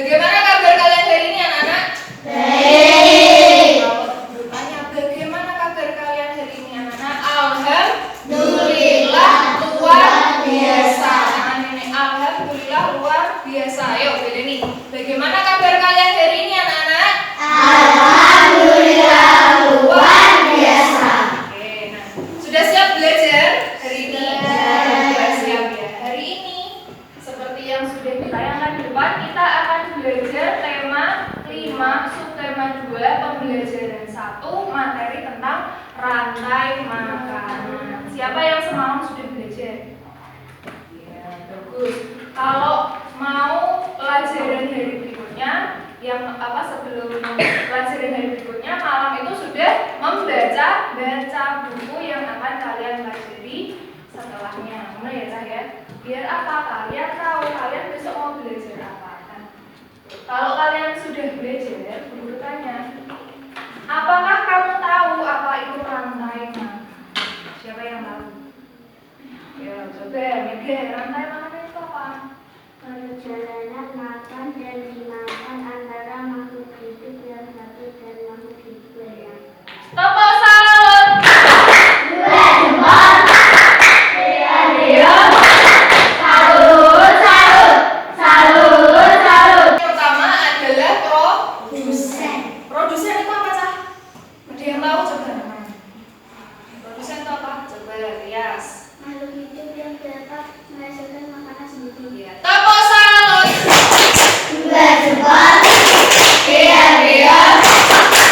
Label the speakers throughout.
Speaker 1: Bagaimana kabar kalian hari ini anak-anak?
Speaker 2: Baik.
Speaker 1: Kalau bertanya bagaimana kabar kalian hari ini anak-anak? Alhamdulillah luar biasa. Nenek alhamdulillah luar biasa. Ayo beda nih. Bagaimana kabar kalian hari ini anak-anak?
Speaker 2: Alhamdulillah luar biasa.
Speaker 1: Oke, nah sudah siap belajar hari ini? Sudah siap ya. Hari ini seperti yang sudah ditayangkan di depan, kita akan belajar tema 5, subtema 2, pembelajaran 1, materi tentang rantai makanan. Siapa yang semalam sudah belajar? Ya, bagus. Kalau mau pelajaran hari berikutnya, yang sebelum pelajaran hari berikutnya, malam itu sudah membaca buku yang akan kalian pelajari setelahnya. Benar ya, Cah ya? Biar apa? Kalian tahu kalian besok mau belajar apa kan? Kalau kalian sudah belajar, guru tanya, apakah kamu tahu apa itu rantai makanan? Siapa yang tahu? Ya, coba Mega, rantai makanan itu apa?
Speaker 2: Perjalanan makan dan dimakan antara makhluk hidup yang satu dan makhluk hidup yang lain.
Speaker 1: Tepuk salut.
Speaker 2: Dua jempol. Rio. Salut, salut. Salut, salut.
Speaker 1: Yang pertama adalah produsen.
Speaker 2: Produsen.
Speaker 1: Produsen itu apa, Cah? Ada yang tahu coba namanya? Produsen itu apa? Coba Rias.
Speaker 2: Makhluk hidup yang dapat menghasilkan makanan sendiri.
Speaker 1: Ya, tepuk salut.
Speaker 2: Dua jempol. Rio.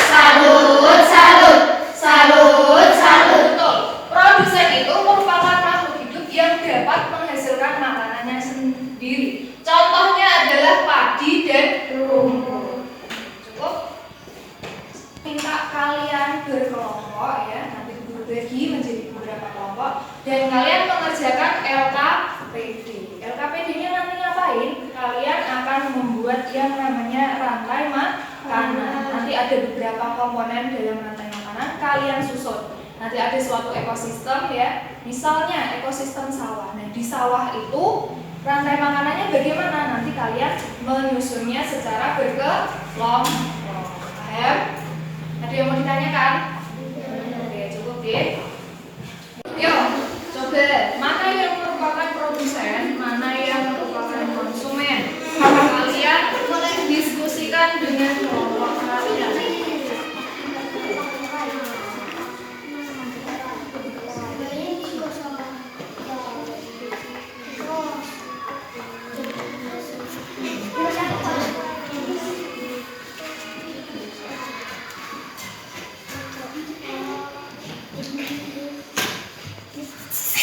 Speaker 2: Salut, salut. Salut, salut.
Speaker 1: Betul. Produsen itu merupakan makhluk hidup yang dapat menghasilkan makanannya sendiri. Contohnya adalah padi dan rumput. Cukup. Minta kalian berkelompok ya, nanti guru bagi menjadi beberapa kelompok dan kalian mengerjakan LKPD. LKPD-nya nanti ngapain? Kalian akan membuat yang namanya rantai makanan. Nanti ada beberapa komponen dalam rantai makanan, kalian susun. Nanti ada suatu ekosistem ya, misalnya ekosistem sawah. Nah di sawah itu rantai makanannya bagaimana? Nanti kalian menyusunnya secara berkelompok. Paham? Ada yang mau ditanyakan? Oke, cukup deh. Yuk, coba mana yang merupakan produsen, mana yang merupakan konsumen? Kalian boleh diskusikan dengan kelompok kalian.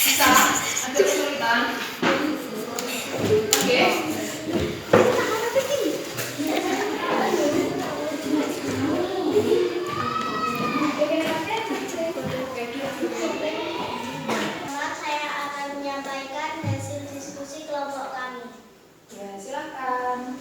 Speaker 1: Bisa? Ada kesulitan? Oke.
Speaker 2: Saya akan menyampaikan hasil diskusi kelompok kami.
Speaker 1: Ya, silakan.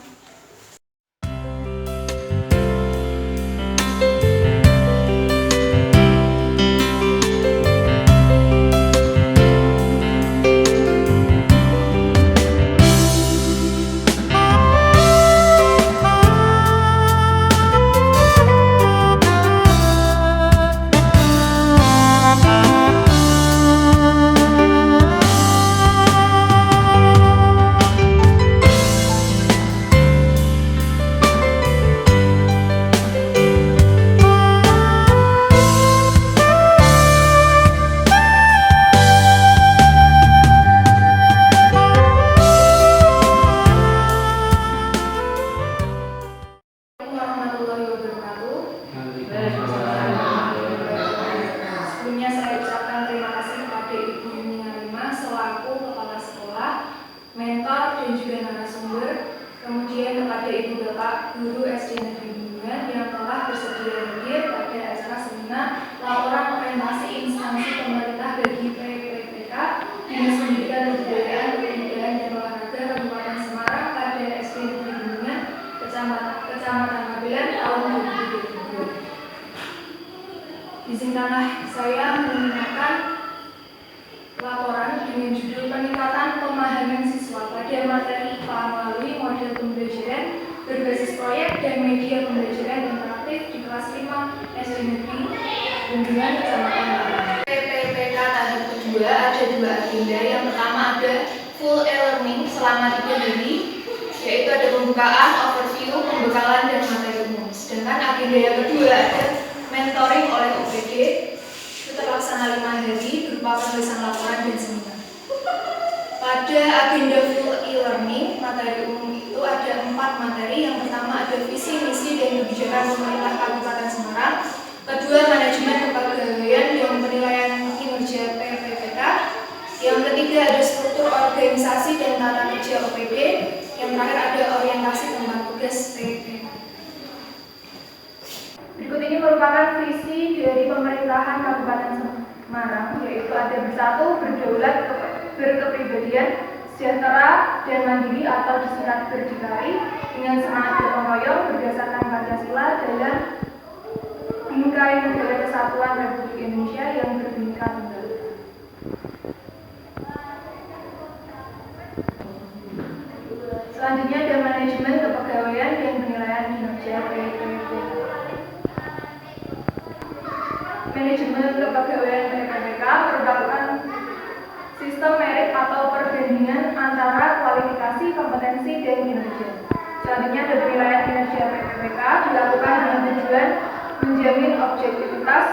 Speaker 1: Warahmatullahi wabarakatuh. Sebelumnya saya ucapkan terima kasih kepada Ibu Yuni Halimah selaku kepala sekolah, mentor dan juga narasumber. Kemudian kepada Ibu Bapak Guru SD Negeri Bendungan yang telah bersedia hadir pada acara seminar laporan orientasi instansi pemerintah bagi PPPK Dinas Pendidikan dan Kebudayaan Kepemudaan dan Olahraga Kabupaten Semarang pada SD Negeri Bendungan Kecamatan Magelang tahun 2022. Izinkanlah saya menggunakan laporan dengan judul peningkatan pemahaman siswa pada materi IPA melalui model pembelajaran berbasis proyek dan media pembelajaran interaktif di kelas 5 SD Negeri Bendungan Kecamatan Lampung. PPPK tahap kedua ada 2 agenda. Yang pertama ada full e-learning selama 3 hari, yaitu ada pembukaan, overview, pembekalan, dan materi umum. Sedangkan agenda yang kedua ada mentoring oleh OPD, itu terlaksana 5 hari berupa penulisan laporan dan seminar. Pada agenda full e-learning, materi umum itu ada 4 materi. Yang pertama ada visi, misi, dan kebijakan pemerintah Kabupaten Semarang. Kedua, manajemen kepegawaian dan penilaian kinerja PPPK. Yang ketiga ada struktur organisasi dan tata kerja OPD. Yang terakhir ada orientasi tentang tugas PPPK. Berikut ini merupakan visi dari pemerintahan Kabupaten Semarang, yaitu ada bersatu, berdaulat, berkepribadian, sejahtera, dan mandiri atau disingkat berdikari dengan semangat gotong royong berdasarkan Pancasila dalam bingkai negara kesatuan Republik Indonesia yang berbhinneka tunggal ika. Selanjutnya ada manajemen kepegawaian dan penilaian kinerja PPPK. Manajemen kepegawaian PPPK merupakan sistem merit atau perbandingan antara kualifikasi, kompetensi, dan kinerja. Selanjutnya ada penilaian kinerja PPPK dilakukan dengan tujuan menjamin objektivitas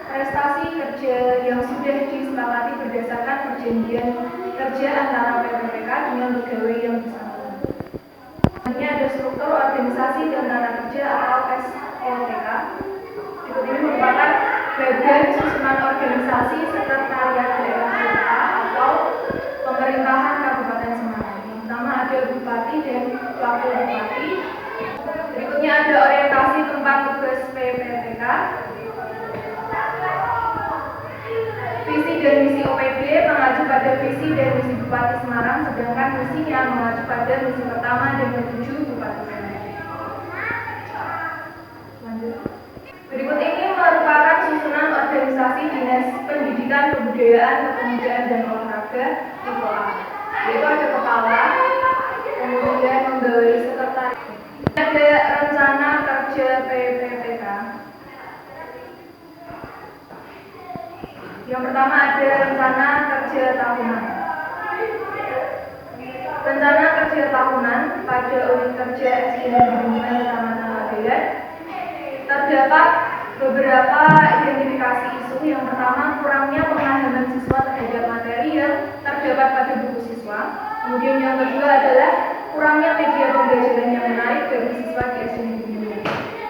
Speaker 1: prestasi kerja yang sudah disepakati berdasarkan perjanjian kerja antara PPPK dengan pegawai yang bersangkutan. Selanjutnya ada struktur organisasi dan tata kerja atau SOTK. Berikut ini merupakan badan susunan organisasi sekretariat daerah kota atau pemerintahan Kabupaten Semarang. Yang pertama ada bupati dan wakil bupati. Berikutnya ada orientasi tempat tugas PPPK. Visi dan misi OPD mengacu pada visi dan misi Bupati Semarang, sedangkan misinya mengacu pada misi pertama dan ketujuh Bupati Semarang. Lanjut. Berikut ini merupakan susunan organisasi Dinas Pendidikan, Kebudayaan, Kepemudaan, dan Olahraga tipe A, yaitu ada kepala, kemudian pegawai sekretaris. Ada rencana kerja PPPK. Yang pertama ada rencana kerja tahunan. Rencana kerja tahunan pada unit kerja SD Bendungan Kecamatan Lampung terdapat beberapa identifikasi isu. Yang pertama, kurangnya pemahaman siswa terhadap materi yang terdapat pada buku siswa. Kemudian yang kedua adalah kurangnya media pembelajaran yang menarik bagi siswa di SD Negeri.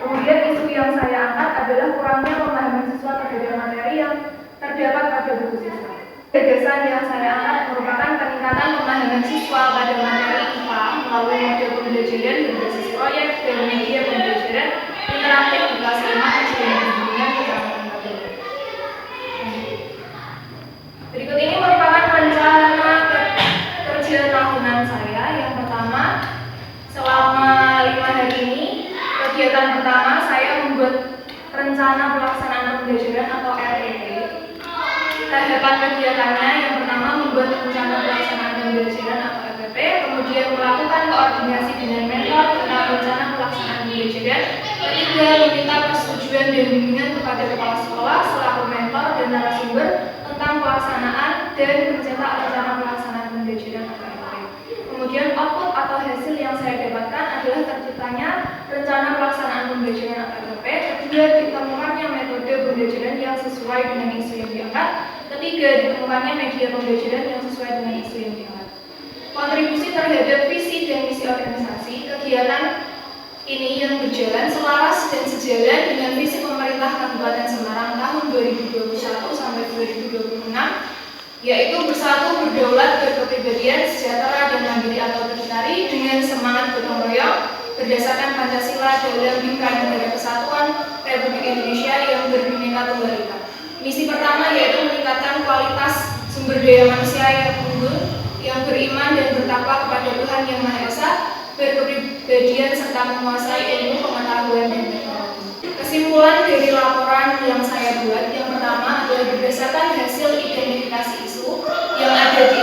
Speaker 1: Kemudian isu yang saya angkat adalah kurangnya pemahaman siswa terhadap materi yang terdapat pada buku siswa. Gagasan yang saya angkat merupakan peningkatan pemahaman siswa pada materi IPA melalui model pembelajaran berbasis proyek dan media pembelajaran interaktif di kelas 5 SD Bendungan Kecamatan Lampung. Berikut ini merupakan rencana kerja tahunan saya. Yang pertama, selama 5 hari ini, kegiatan pertama saya membuat rencana pelaksanaan pembelajaran atau RPP. Tahapan kegiatannya yang pertama membuat rencana pelaksanaan pembelajaran atau RPP, kemudian melakukan koordinasi dengan mentor tentang rencana pelaksanaan pembelajaran. Ketiga, meminta persetujuan dan bimbingan kepada kepala sekolah selaku mentor dan narasumber tentang pelaksanaan dan mencetak rencana pelaksanaan pembelajaran atau RPP. Kemudian output atau hasil yang saya dapatkan adalah terciptanya rencana pelaksanaan pembelajaran atau RPP. Kedua, ditemukannya metode pembelajaran yang sesuai dengan isu yang diangkat. Ketiga, ditemukannya media pembelajaran yang sesuai dengan isu yang diangkat. Kontribusi terhadap visi dan misi organisasi. Kegiatan ini yang berjalan selaras dan sejalan dengan visi pemerintah Kabupaten Semarang tahun 2021 sampai 2026, yaitu bersatu, berdaulat, berkepribadian, sejahtera, dan mandiri atau berdikari dengan semangat gotong royong berdasarkan Pancasila dalam bingkai negara kesatuan Republik Indonesia yang berbhinneka tunggal ika. Misi pertama yaitu meningkatkan kualitas sumber daya manusia yang unggul, yang beriman dan bertakwa kepada Tuhan Yang Maha Esa, berkepribadian serta menguasai ilmu, pengetahuan, dan teknologi. Kesimpulan dari laporan yang saya buat, yang pertama adalah berdasarkan hasil identifikasi isu yang ada di